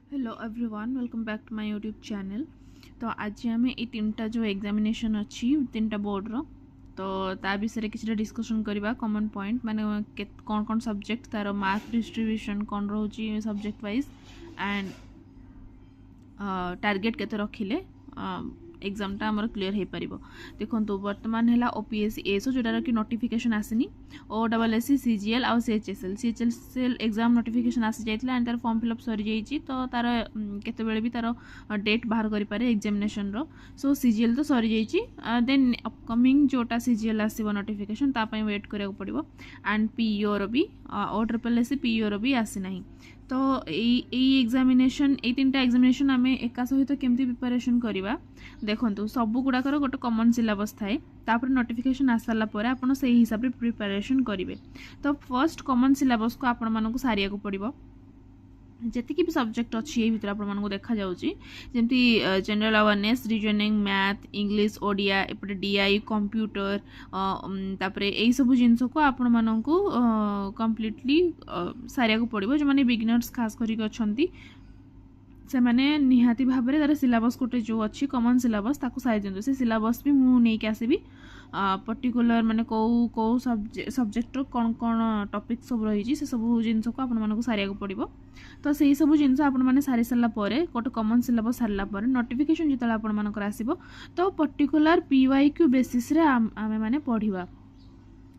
Hello everyone welcome back to my YouTube channel. तो आज आम ये तीनटा जो एग्जामिनेशन अच्छी तीनटा बोर्ड रो तो ता विषय किसी डिस्कशन करवा कॉमन पॉइंट माने कौन कौन सब्जेक्ट तार मार्क डिस्ट्रीब्यूशन कौन रोची सब्जेक्ट वाइज एंड टार्गेट केते रखिले एग्जामटा आमर क्लीयर हो पार। देखो बर्तमान है ओपीएससी एसओ जोटार कि नोटिफिकेशन आसनी ओडब्ल्यूएससी सीजीएल आउ सीएचएसएल सीएचएसएल एग्जाम नोटिफिकेशन आसी जाइतिला एंड तार फॉर्म फिलअप सरी जाइछि तो तार केतेबेले भी तार डेट बाहर करि पारे एग्जामिनेशन रो। सो सीजीएल तो सरी जाइछि देन अपकमिंग जोटा सीजीएल आसीबो नोटिफिकेशन ता पई वेट करिया पड़िबो एंड पीईओ रो भी ओट्रिपलएससी पीईओ रो भी आसी नाही। तो यही एग्जामिनेशन ये तीन एग्जामिनेशन आम एका सहित केमती प्रिपरेशन करवा देखो सबू गुड़ाकर गोटे कॉमन सिलेबस थाए तापर नोटिफिकेशन आसाला पर आपन से हिसाब रे प्रिपरेशन करेंगे। तो फर्स्ट कॉमन सिलेबस को आपण मानक सारिया को पड़िबो जेतिकी भी सब्जेक्ट अच्छी ये भितर आपको देखा जाउची जेमती general awareness reasoning math English Odia एपटे डीआई कंप्यूटर तापरे एई सब जिंस को आपण मानकू कंप्लीटली सारिया को पड़िबो जो माने बिगिनर्स खास करी अछंती से माने निहाती भाव में तार सिलेबस गोटे जो अच्छी कॉमन सिलेबस ताको सारी दिंतु से सिलेबस भी मु नहीं के आसीबी पर्टिकुलर माने को सब्जेक्ट कौन कौन टॉपिक सब रही से सब जिनस को आपण मानक सारिया को पड़िबो। तो सही सब जिनस आपण माने सारी सारा पर गोटे कॉमन सिलेबस सारा पर नोटिफिकेशन जितला आपण मानकर आसीबो तो पर्टिकुलर पीवाईक्यू बेसिस रे आमे माने पढ़िबा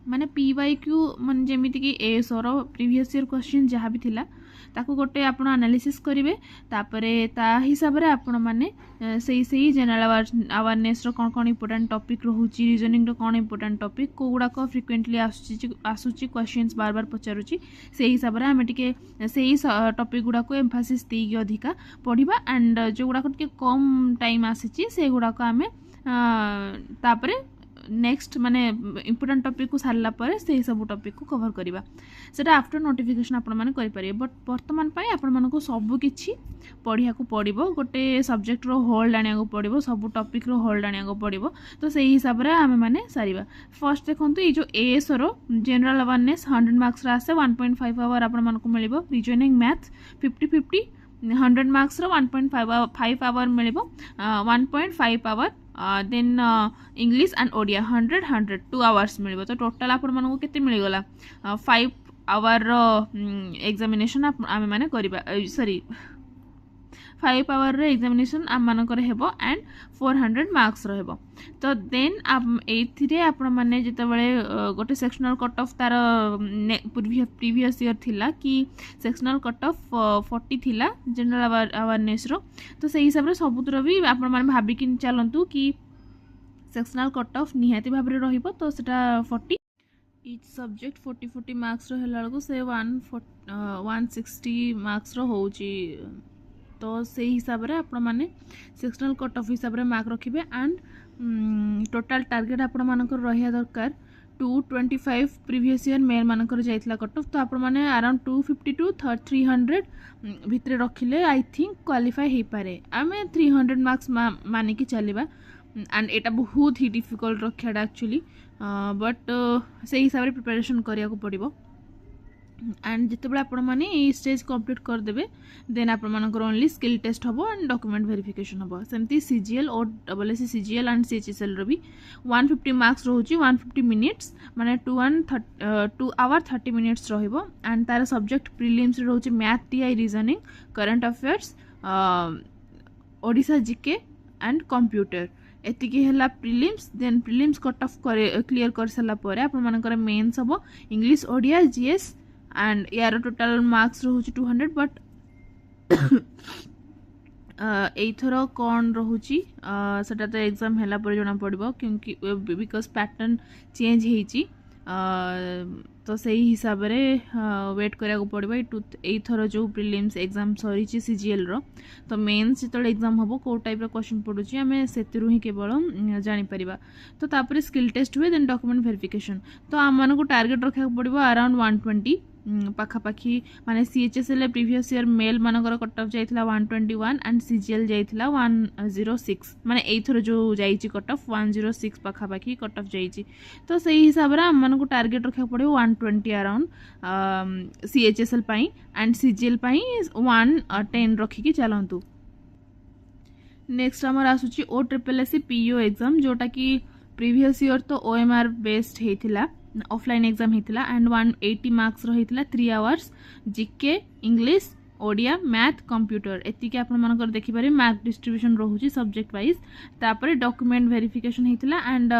माने पीवाईक्यू मन जेमिति कि एएसओ रो प्रीवियस ईयर क्वेश्चन जहाँ भी थिला ताको गोटे आपण एनालिसिस करिवे तापरे ता हिसाब रे आपण माने सही जनरल अवेयरनेस रो कोन कोन इंपोर्टेंट टॉपिक रहउची रीजनिंग रो कोन इंपोर्टेंट टॉपिक को गुडा को फ्रिक्वेंटली आसुची क्वेश्चंस बार बार पचारुची से हिसाब रे हमें टिके सही टॉपिक गुडा को एम्फासिस देकी अधिका पढ़िबा एंड जो गुडा को टिके कम टाइम आसीची से गुडा को हमें तापरे नेक्स्ट माने इंपोर्टेंट टॉपिक को सारला पर से सब टॉपिक को कवर करवा सेटा आफ्टर नोटिफिकेशन आपण माने करि पारे। बट वर्तमान पई आपण मानको सब किछि पढ़िया को पड़िबो गोटे सब्जेक्ट रो होल्ड आनिया को पड़िबो सब टॉपिक रो होल्ड आनिया को पड़िबो। तो सही हिसाब रे आमे माने सारिबा। फर्स्ट देखंतु ए जो एएस रो जनरल अवेयरनेस 100 मार्क्स रा आसे 1.5 आवर आपण मानको मिलिबो रीजनिंग मैथ 50-50 100 मार्क्स रो 1.5 आवर मिलिबो 1.5 hour then English and Odia 100 2 hours मिलिबो। तो टोटल आपण मानको केते मिलि गला 5 आवर रो एग्जामिनेशन आमे माने करबा सॉरी 5 आवर रो एग्जामिनेशन आम मानकर हेबो एंड 400 मार्क्स रहबो। तो देन एथिरे आपण माने जेतेबेले गोटे सेक्शनल कट ऑफ तार प्रीवियस ईयर थिला कि सेक्शनल कट ऑफ 40 थिला जनरल अवेयरनेस रो। तो सही हिसाब रे सबुतर भी आपण माने भाबी कि चलंतु कि सेक्शनल कट ऑफ निहाती भाव रे रहिबो तो सेटा 40 इच सब्जेक्ट 40 मार्क्स रो हेला को से 160 मार्क्स रो होउची। तो से हिसाब रे आपण माने सेक्शनल कट ऑफ हिसाब रे मार्क रखिबे एंड टोटल टारगेट आपण मानकर रहिया दरकार 225 प्रीवियस ईयर मेल मानकर जाइतला कट ऑफ। तो आपण माने अराउंड 250 टू 300 भितरे रखिले आई थिंक क्वालिफाई हे पारे आमे 300 मार्क्स माने की चलीबा एंड एटा बहुत ही डिफिकल्ट रखियाडा एक्चुअली बट से हिसाब रे प्रिपरेशन करिया को पड़िबो एंड जितेबाला आपण माने ए स्टेज कंप्लीट कर देबे देन आपण मानकर ओनली स्किल टेस्ट हबो एंड डॉक्यूमेंट वेरिफिकेशन हबो। सेमती सीजीएल और डबलएससी सीजीएल एंड सीएचएसएल रो भी 150 मार्क्स रहउची 150 मिनिट्स माने 2 आवर 30 मिनिट्स रहिबो एंड तार सब्जेक्ट प्रीलिम्स रहउची मैथ टीआई reasoning current affairs Odisha GK and computer एतिकी हैला prelims then prelims cut off clear कर सला परे आपण मानकर मेंस हबो इंग्लिश ओडिया जीएस एंड यार टोटल मार्क्स रहउची 200 बट एथर कौन रहउची सेटा तो एग्जाम हैला पर जणा पड़िबो क्योंकि बिकॉज पैटर्न चेंज हेची तो सही हिसाब रे वेट करिया को पड़िबो एथर जो प्रीलिम्स एग्जाम सरी सीजीएल रो। तो मेंस जितल एग्जाम हबो को टाइप रो क्वेश्चन पडुची हमें सेतिरु ही केवल जानि परिबा। तो तापर स्किल टेस्ट हुए देन डॉक्यूमेंट वेरिफिकेशन। तो आम मानको टारगेट रखा पड़िबो अराउंड 120 पाखापाखि माने CHSL प्रीवियस ईयर मेल मानकर कट ऑफ जाइथिला 121 एंड CGL जाइथिला 106 माने एथर जो जाइछि कट ऑफ 106 पाखापाखि कट ऑफ जाइछि तो सही हिसाब रे हम मानको टारगेट रखा पड़ो 120 अराउंड CHSL पई एंड CGL पई 110 रखिकी चलंतु। नेक्स्ट आमर आसुची OSSC PO एग्जाम जोटा कि प्रीवियस ईयर तो OMR बेस्ड हेतिला ऑफलाइन एग्जाम हेतिला एंड 180 मार्क्स रहितिला 3 hours GK English Odia math computer एतिके आपण मानकर देखि पारे मार्क डिस्ट्रीब्यूशन रहउची सब्जेक्ट वाइज तापर डॉक्यूमेंट वेरिफिकेशन हेतिला एंड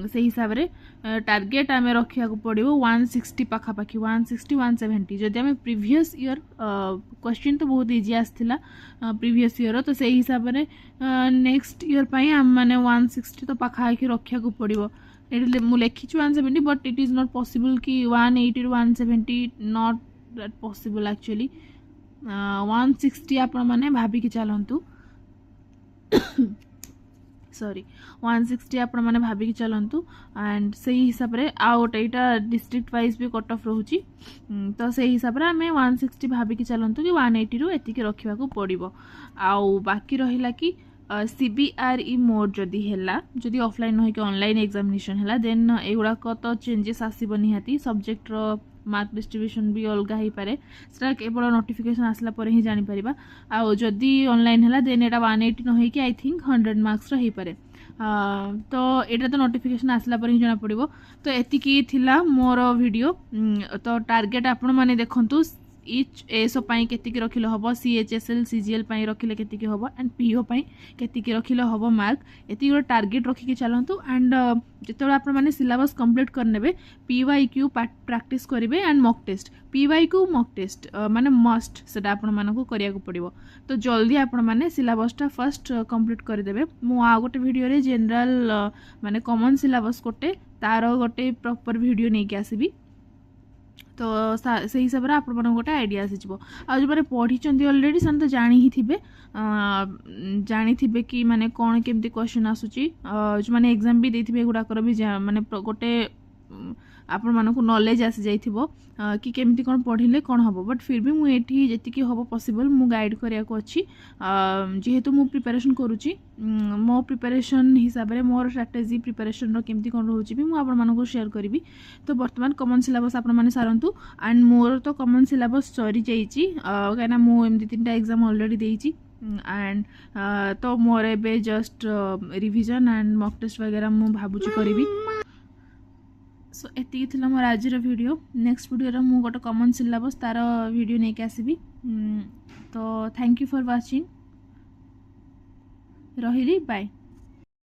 से हिसाब रे टारगेट आमे रखिया को पड़िबो 160 पाखा पाखी 160 170 जदि आमे प्रीवियस ईयर क्वेश्चन तो बहुत इजी आस्थिला प्रीवियस ईयर तो से हिसाब रे नेक्स्ट ईयर पई हम माने 160 तो पाखा आखि रखिया को पड़िबो एटी मु लेखि 170 but it is not possible कि 180 to 170 not that possible actually 160 आपण माने भाबी कि चलंतु सॉरी 160 आपण माने भाबी कि चलंतु एंड सही हिसाब रे आउट एटा डिस्ट्रिक्ट वाइज भी कट ऑफ रहउची तो सही हिसाब रे हमें 160 भाबी कि चलंतु कि 180 रु एति कि रखिबा को पड़िबो आउ बाकी रहिला कि CBRE मोड जदि हेला जदि ऑफलाइन होई कि ऑनलाइन एग्जामिनेशन हेला देन एगुडा को तो चेंजेस आसीबो निहाती सब्जेक्ट रो मार्क डिस्ट्रीब्यूशन भी अलग हो पारे सेटा केवल नोटिफिकेशन आसला पर ही जानि परिबा आ जदि ऑनलाइन हेला देन एटा 180 न होई कि आई थिंक 100 मार्क्स रो हे पारे तो एटा तो नोटिफिकेशन आसला पर ही जाना पड़िबो तो एतिकी थिला मोर वीडियो तो टारगेट आपण माने देखंतु इच एसो पाई केतिकी रखिले हबो CHSL CGL पाई रखिले केतिकी हबो एंड PO पाई केतिकी रखिले हबो मार्क एति गो टारगेट रखिके चलंतु एंड जेतोला आपण माने सिलेबस कंप्लीट करनेबे PYQ प्रैक्टिस करिवे and mock test PYQ mock test माने मस्ट सेटा आपण मानको करिया को पड़िबो तो जल्दी आपण माने सिलेबस टा फर्स्ट कंप्लीट कर देबे मु आ गोटे वीडियो रे जनरल माने कॉमन सिलेबस कोटे तारो गोटे प्रॉपर वीडियो नै के आसीबी तो से हिसाब से आपण गोटे आइडिया आसीजो आ जो माने पढ़ी चंदी ऑलरेडी सन तो जानी ही थिबे कि माने कोन केमती क्वेश्चन आसुची जो माने एग्जाम भी देथिबे गुडा कर भी माने गोटे आपण मानकु नॉलेज आसी जाइथिबो कि केमती कोन पढ़िले कोन हबो बट फिर भी मु एठी जेति कि हबो पॉसिबल मु गाइड करिया को अछि जेहेतु मु प्रिपरेशन करूची मो प्रिपरेशन हिसाब रे मोर स्ट्रेटजी प्रिपरेशन रो केमती कोन रहउची भी मु आपण मानकु शेयर करिवि तो वर्तमान कॉमन सिलेबस आपण माने सारंतु एंड मोर तो कॉमन सिलेबस सरी जाईची काना मु एमती तीनटा एग्जाम ऑलरेडी देईची एंड तो मोर एबे just revision and mock test वगैरह मु भाबुची करिवि सो एति थिला मोर आजिर वीडियो नेक्स्ट वीडियो रो मु गोटे कॉमन सिलेबस तार वीडियो नै के आसीबी तो थैंक यू फॉर वाचिंग रहिली बाय।